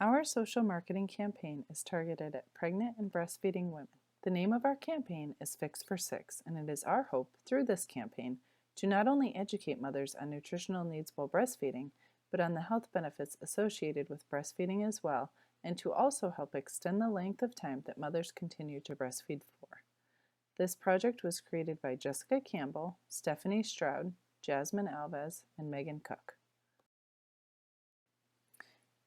Our social marketing campaign is targeted at pregnant and breastfeeding women. The name of our campaign is Fix for Six, and it is our hope through this campaign to not only educate mothers on nutritional needs while breastfeeding, but on the health benefits associated with breastfeeding as well, and to also help extend the length of time that mothers continue to breastfeed for. This project was created by Jessica Campbell, Stephanie Stroud, Jasmine Alves, and Megan Cook.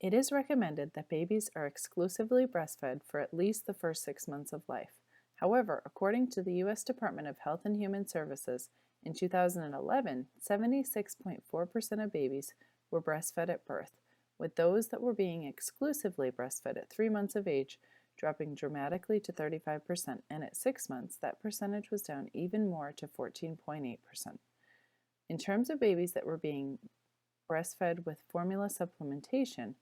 It is recommended that babies are exclusively breastfed for at least the first 6 months of life. However, according to the U.S. Department of Health and Human Services, in 2011, 76.4% of babies were breastfed at birth, with those that were being exclusively breastfed at 3 months of age dropping dramatically to 35%, and at 6 months, that percentage was down even more to 14.8%. In terms of babies that were being breastfed with formula supplementation,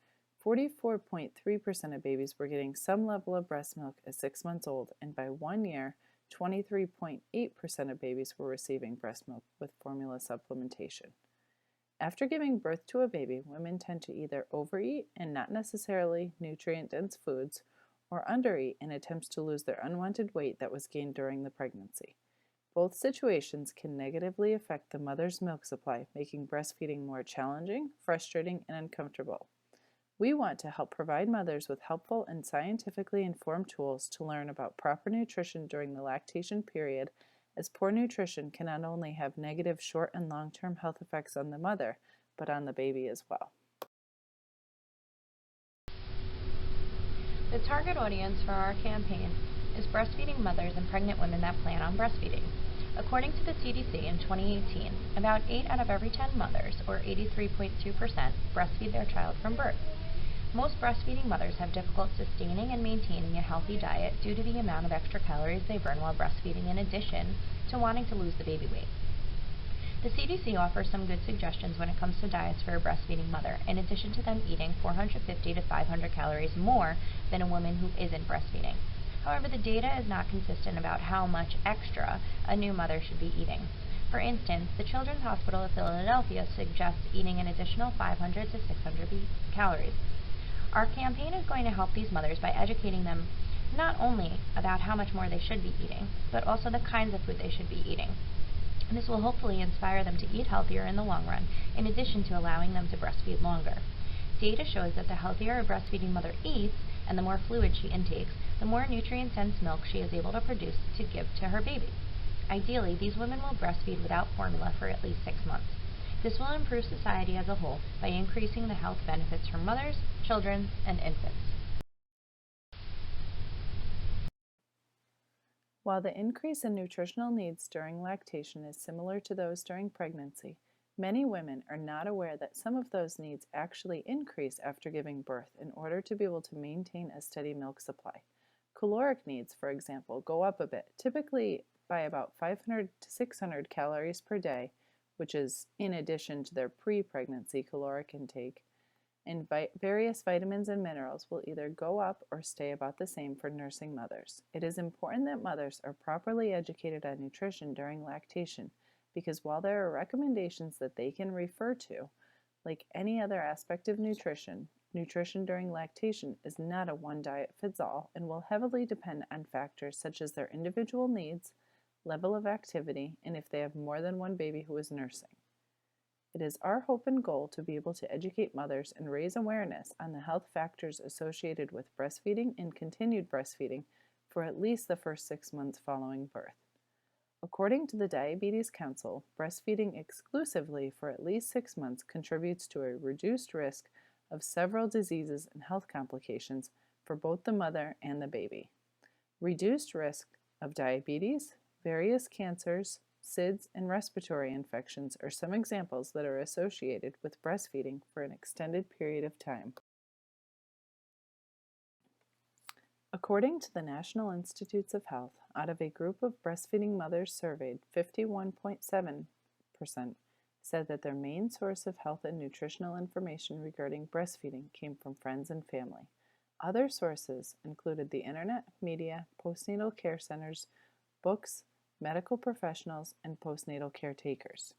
44.3% of babies were getting some level of breast milk at 6 months old, and by 1 year, 23.8% of babies were receiving breast milk with formula supplementation. After giving birth to a baby, women tend to either overeat and not necessarily nutrient-dense foods, or undereat in attempts to lose their unwanted weight that was gained during the pregnancy. Both situations can negatively affect the mother's milk supply, making breastfeeding more challenging, frustrating, and uncomfortable. We want to help provide mothers with helpful and scientifically informed tools to learn about proper nutrition during the lactation period, as poor nutrition can not only have negative short and long-term health effects on the mother, but on the baby as well. The target audience for our campaign is breastfeeding mothers and pregnant women that plan on breastfeeding. According to the CDC in 2018, about 8 out of every 10 mothers, or 83.2%, breastfeed their child from birth. Most breastfeeding mothers have difficulty sustaining and maintaining a healthy diet due to the amount of extra calories they burn while breastfeeding, in addition to wanting to lose the baby weight. The CDC offers some good suggestions when it comes to diets for a breastfeeding mother, in addition to them eating 450 to 500 calories more than a woman who isn't breastfeeding. However, the data is not consistent about how much extra a new mother should be eating. For instance, the Children's Hospital of Philadelphia suggests eating an additional 500 to 600 calories. Our campaign is going to help these mothers by educating them not only about how much more they should be eating, but also the kinds of food they should be eating. This will hopefully inspire them to eat healthier in the long run, in addition to allowing them to breastfeed longer. Data shows that the healthier a breastfeeding mother eats and the more fluid she intakes, the more nutrient-dense milk she is able to produce to give to her baby. Ideally, these women will breastfeed without formula for at least 6 months. This will improve society as a whole by increasing the health benefits for mothers, children, and infants. While the increase in nutritional needs during lactation is similar to those during pregnancy, many women are not aware that some of those needs actually increase after giving birth in order to be able to maintain a steady milk supply. Caloric needs, for example, go up a bit, typically by about 500 to 600 calories per day, which is in addition to their pre-pregnancy caloric intake, and various vitamins and minerals will either go up or stay about the same for nursing mothers. It is important that mothers are properly educated on nutrition during lactation, because while there are recommendations that they can refer to, like any other aspect of nutrition, nutrition during lactation is not a one-diet-fits-all and will heavily depend on factors such as their individual needs, level of activity, and if they have more than one baby who is nursing. It is our hope and goal to be able to educate mothers and raise awareness on the health factors associated with breastfeeding and continued breastfeeding for at least the first 6 months following birth. According to the Diabetes Council, breastfeeding exclusively for at least 6 months contributes to a reduced risk of several diseases and health complications for both the mother and the baby. Reduced risk of diabetes, various cancers, SIDS, and respiratory infections are some examples that are associated with breastfeeding for an extended period of time. According to the National Institutes of Health, out of a group of breastfeeding mothers surveyed, 51.7% said that their main source of health and nutritional information regarding breastfeeding came from friends and family. Other sources included the internet, media, postnatal care centers, books, medical professionals, and postnatal caretakers.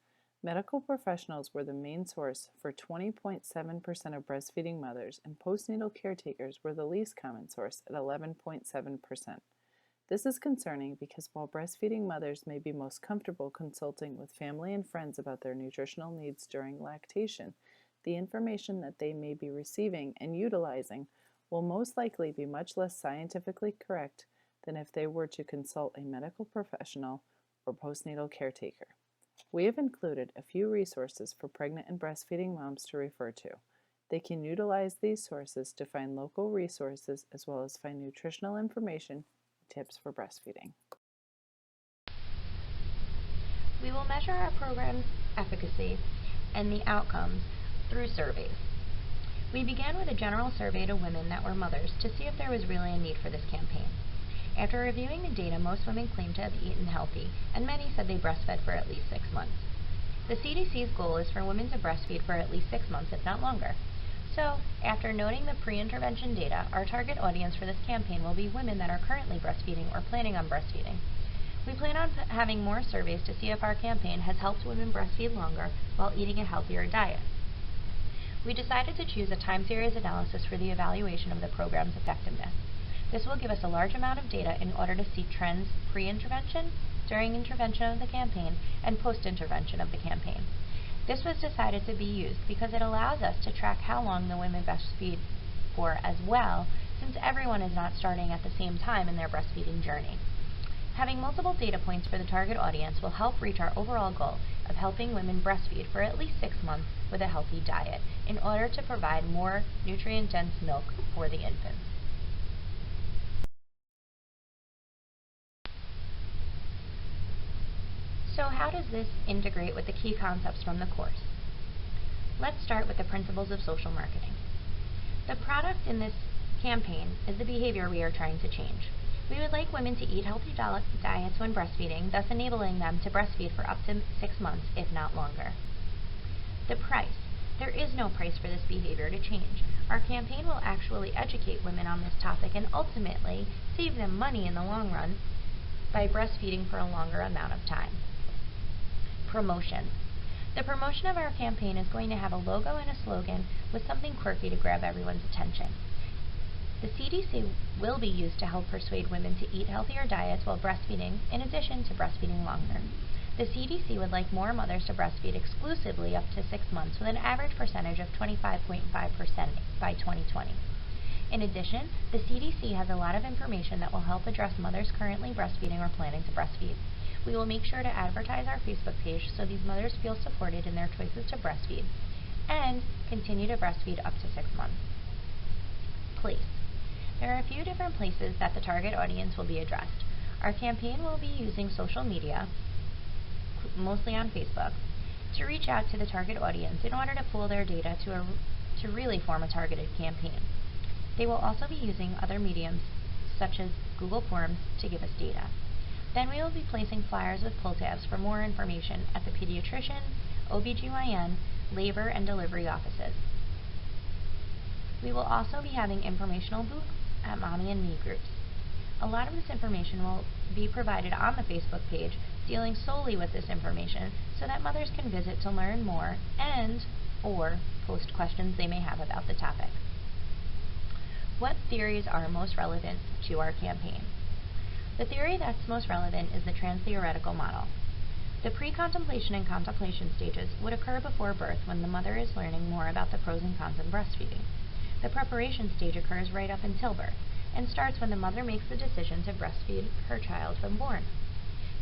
Medical professionals were the main source for 20.7% of breastfeeding mothers, and postnatal caretakers were the least common source at 11.7%. This is concerning because while breastfeeding mothers may be most comfortable consulting with family and friends about their nutritional needs during lactation, the information that they may be receiving and utilizing will most likely be much less scientifically correct than if they were to consult a medical professional or postnatal caretaker. We have included a few resources for pregnant and breastfeeding moms to refer to. They can utilize these sources to find local resources as well as find nutritional information and tips for breastfeeding. We will measure our program's efficacy and the outcomes through surveys. We began with a general survey to women that were mothers to see if there was really a need for this campaign. After reviewing the data, most women claimed to have eaten healthy, and many said they breastfed for at least 6 months. The CDC's goal is for women to breastfeed for at least 6 months, if not longer. So, after noting the pre-intervention data, our target audience for this campaign will be women that are currently breastfeeding or planning on breastfeeding. We plan on having more surveys to see if our campaign has helped women breastfeed longer while eating a healthier diet. We decided to choose a time series analysis for the evaluation of the program's effectiveness. This will give us a large amount of data in order to see trends pre-intervention, during intervention of the campaign, and post-intervention of the campaign. This was decided to be used because it allows us to track how long the women breastfeed for as well, since everyone is not starting at the same time in their breastfeeding journey. Having multiple data points for the target audience will help reach our overall goal of helping women breastfeed for at least 6 months with a healthy diet in order to provide more nutrient-dense milk for the infants. So how does this integrate with the key concepts from the course? Let's start with the principles of social marketing. The product in this campaign is the behavior we are trying to change. We would like women to eat healthy diets when breastfeeding, thus enabling them to breastfeed for up to 6 months, if not longer. The price. There is no price for this behavior to change. Our campaign will actually educate women on this topic and ultimately save them money in the long run by breastfeeding for a longer amount of time. Promotion. The promotion of our campaign is going to have a logo and a slogan with something quirky to grab everyone's attention. The CDC will be used to help persuade women to eat healthier diets while breastfeeding, in addition to breastfeeding longer. The CDC would like more mothers to breastfeed exclusively up to 6 months with an average percentage of 25.5% by 2020. In addition, the CDC has a lot of information that will help address mothers currently breastfeeding or planning to breastfeed. We will make sure to advertise our Facebook page so these mothers feel supported in their choices to breastfeed and continue to breastfeed up to 6 months. Place. There are a few different places that the target audience will be addressed. Our campaign will be using social media, mostly on Facebook, to reach out to the target audience in order to pool their data to really form a targeted campaign. They will also be using other mediums such as Google Forms to give us data. Then we will be placing flyers with pull tabs for more information at the pediatrician, OBGYN, labor, and delivery offices. We will also be having informational booths at Mommy and Me groups. A lot of this information will be provided on the Facebook page, dealing solely with this information so that mothers can visit to learn more and or post questions they may have about the topic. What theories are most relevant to our campaign? The theory that's most relevant is the trans-theoretical model. The pre-contemplation and contemplation stages would occur before birth when the mother is learning more about the pros and cons of breastfeeding. The preparation stage occurs right up until birth and starts when the mother makes the decision to breastfeed her child when born.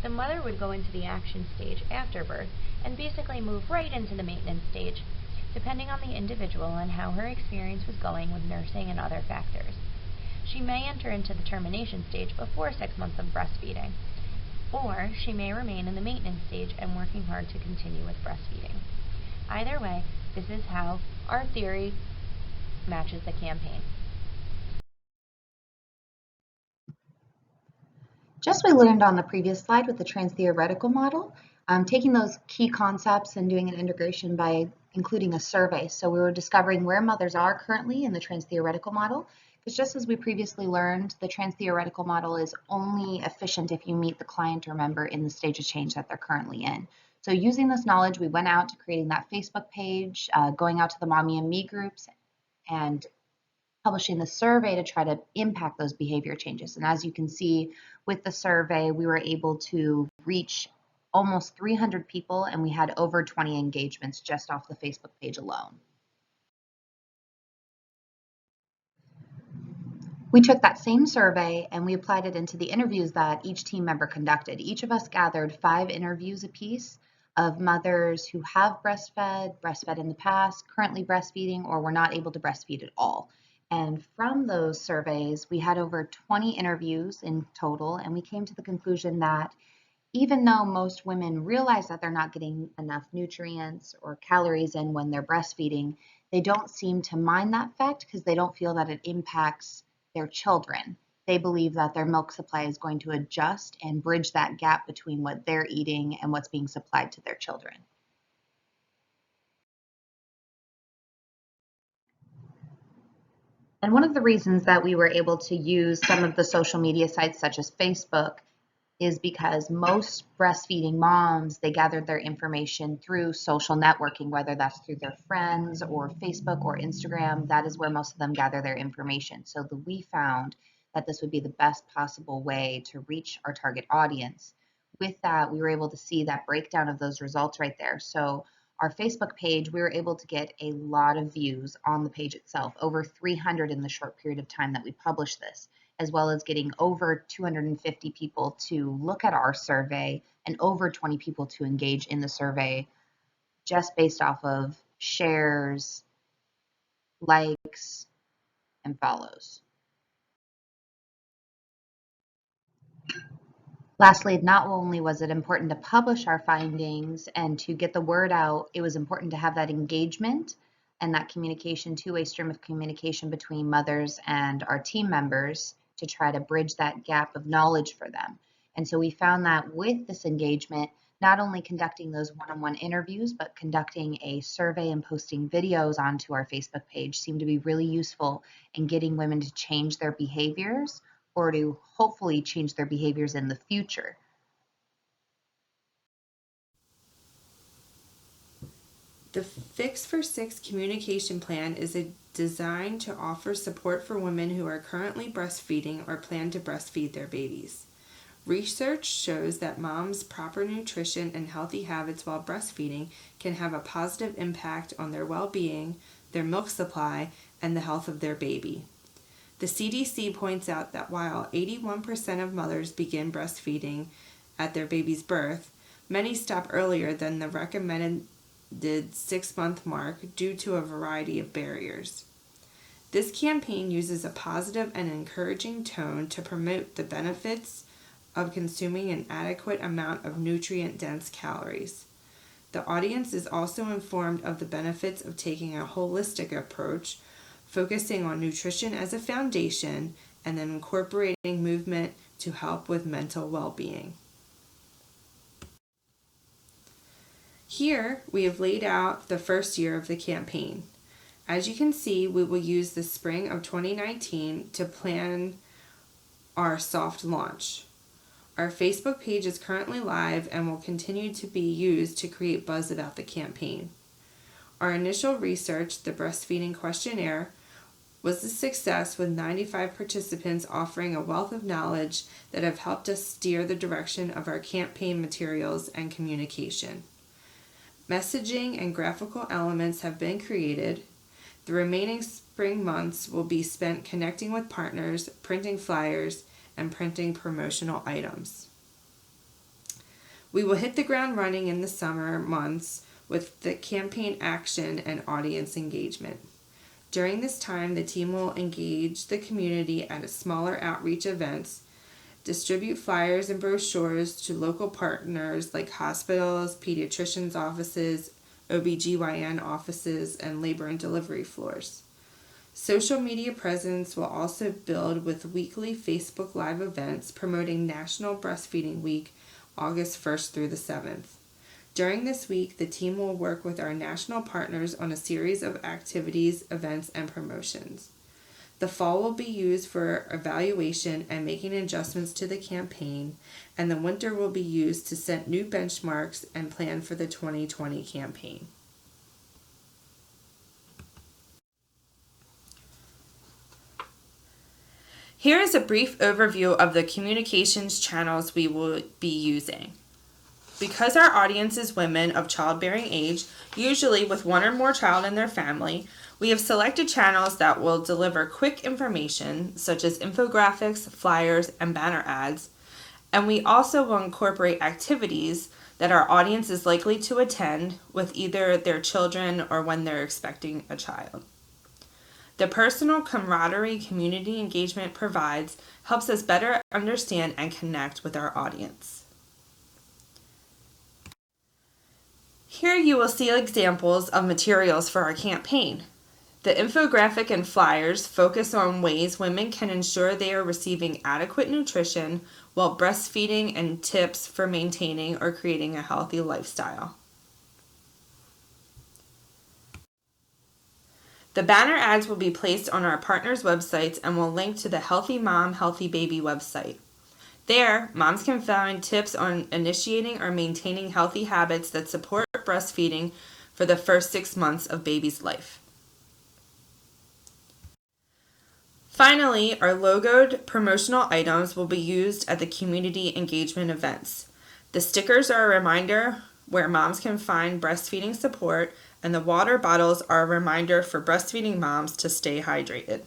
The mother would go into the action stage after birth and basically move right into the maintenance stage, depending on the individual and how her experience was going with nursing and other factors. She may enter into the termination stage before 6 months of breastfeeding, or she may remain in the maintenance stage and working hard to continue with breastfeeding. Either way, this is how our theory matches the campaign. Just we learned on the previous slide with the trans-theoretical model, taking those key concepts and doing an integration by including a survey. So we were discovering where mothers are currently in the trans-theoretical model, because just as we previously learned, the trans-theoretical model is only efficient if you meet the client or member in the stage of change that they're currently in. So using this knowledge, we went out to creating that Facebook page, going out to the Mommy and Me groups, and publishing the survey to try to impact those behavior changes. And as you can see with the survey, we were able to reach almost 300 people, and we had over 20 engagements just off the Facebook page alone. We took that same survey and we applied it into the interviews that each team member conducted. Each of us gathered 5 interviews apiece of mothers who have breastfed in the past, currently breastfeeding, or were not able to breastfeed at all. And from those surveys, we had over 20 interviews in total, and we came to the conclusion that even though most women realize that they're not getting enough nutrients or calories in when they're breastfeeding, they don't seem to mind that fact because they don't feel that it impacts their children. They believe that their milk supply is going to adjust and bridge that gap between what they're eating and what's being supplied to their children. And one of the reasons that we were able to use some of the social media sites such as Facebook is because most breastfeeding moms, they gathered their information through social networking, whether that's through their friends or Facebook or Instagram. That is where most of them gather their information. So we found that this would be the best possible way to reach our target audience. With that, we were able to see that breakdown of those results right there. So our Facebook page, we were able to get a lot of views on the page itself, over 300 in the short period of time that we published this, as well as getting over 250 people to look at our survey and over 20 people to engage in the survey just based off of shares, likes, and follows. Lastly, not only was it important to publish our findings and to get the word out, it was important to have that engagement and that communication, two-way stream of communication between mothers and our team members to try to bridge that gap of knowledge for them. And so we found that with this engagement, not only conducting those one-on-one interviews, but conducting a survey and posting videos onto our Facebook page seemed to be really useful in getting women to change their behaviors or to hopefully change their behaviors in the future. The Fix for Six communication plan is designed to offer support for women who are currently breastfeeding or plan to breastfeed their babies. Research shows that moms' proper nutrition and healthy habits while breastfeeding can have a positive impact on their well-being, their milk supply, and the health of their baby. The CDC points out that while 81% of mothers begin breastfeeding at their baby's birth, many stop earlier than the recommended 6-month mark due to a variety of barriers. This campaign uses a positive and encouraging tone to promote the benefits of consuming an adequate amount of nutrient-dense calories. The audience is also informed of the benefits of taking a holistic approach, focusing on nutrition as a foundation and then incorporating movement to help with mental well-being. Here we have laid out the first year of the campaign. As you can see, we will use the spring of 2019 to plan our soft launch. Our Facebook page is currently live and will continue to be used to create buzz about the campaign. Our initial research, the breastfeeding questionnaire, was a success with 95 participants offering a wealth of knowledge that have helped us steer the direction of our campaign materials and communication. Messaging and graphical elements have been created. The remaining spring months will be spent connecting with partners, printing flyers, and printing promotional items. We will hit the ground running in the summer months with the campaign action and audience engagement. During this time, the team will engage the community at smaller outreach events, distribute flyers and brochures to local partners like hospitals, pediatricians' offices, OBGYN offices, and labor and delivery floors. Social media presence will also build with weekly Facebook Live events promoting National Breastfeeding Week, August 1st through the 7th. During this week, the team will work with our national partners on a series of activities, events, and promotions. The fall will be used for evaluation and making adjustments to the campaign, and the winter will be used to set new benchmarks and plan for the 2020 campaign. Here is a brief overview of the communications channels we will be using. Because our audience is women of childbearing age, usually with one or more child in their family, we have selected channels that will deliver quick information, such as infographics, flyers, and banner ads, and we also will incorporate activities that our audience is likely to attend with either their children or when they're expecting a child. The personal camaraderie community engagement provides helps us better understand and connect with our audience. Here you will see examples of materials for our campaign. The infographic and flyers focus on ways women can ensure they are receiving adequate nutrition while breastfeeding and tips for maintaining or creating a healthy lifestyle. The banner ads will be placed on our partners' websites and will link to the Healthy Mom, Healthy Baby website. There, moms can find tips on initiating or maintaining healthy habits that support breastfeeding for the first 6 months of baby's life. Finally, our logoed promotional items will be used at the community engagement events. The stickers are a reminder where moms can find breastfeeding support, and the water bottles are a reminder for breastfeeding moms to stay hydrated.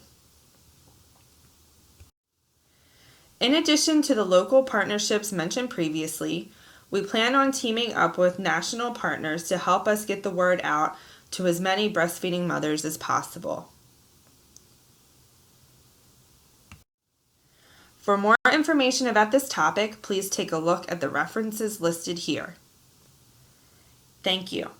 In addition to the local partnerships mentioned previously, we plan on teaming up with national partners to help us get the word out to as many breastfeeding mothers as possible. For more information about this topic, please take a look at the references listed here. Thank you.